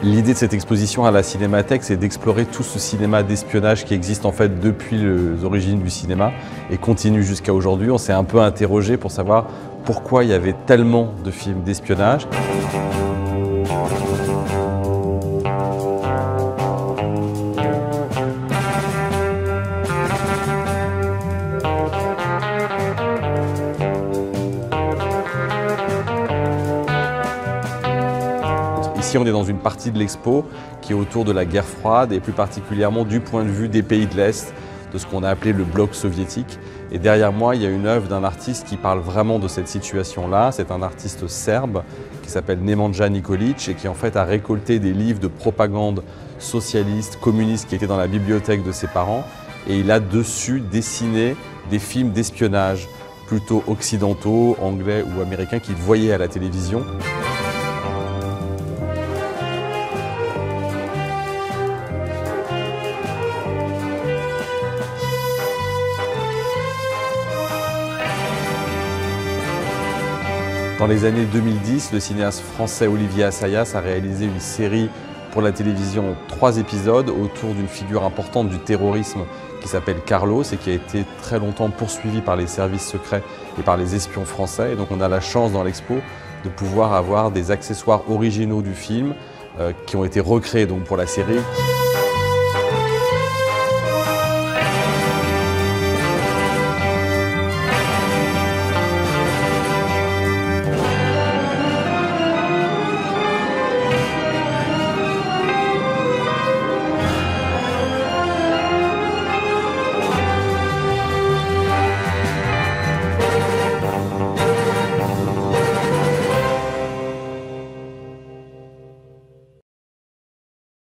L'idée de cette exposition à la Cinémathèque, c'est d'explorer tout ce cinéma d'espionnage qui existe en fait depuis les origines du cinéma et continue jusqu'à aujourd'hui. On s'est un peu interrogé pour savoir pourquoi il y avait tellement de films d'espionnage. Ici, on est dans une partie de l'expo qui est autour de la guerre froide et plus particulièrement du point de vue des pays de l'Est, de ce qu'on a appelé le bloc soviétique. Et derrière moi, il y a une œuvre d'un artiste qui parle vraiment de cette situation-là. C'est un artiste serbe qui s'appelle Nemanja Nikolić et qui en fait a récolté des livres de propagande socialiste, communiste qui étaient dans la bibliothèque de ses parents. Et il a dessus dessiné des films d'espionnage plutôt occidentaux, anglais ou américains qu'il voyait à la télévision. Dans les années 2010, le cinéaste français Olivier Assayas a réalisé une série pour la télévision, 3 épisodes, autour d'une figure importante du terrorisme qui s'appelle Carlos et qui a été très longtemps poursuivi par les services secrets et par les espions français. Et donc on a la chance dans l'expo de pouvoir avoir des accessoires originaux du film qui ont été recréés donc pour la série.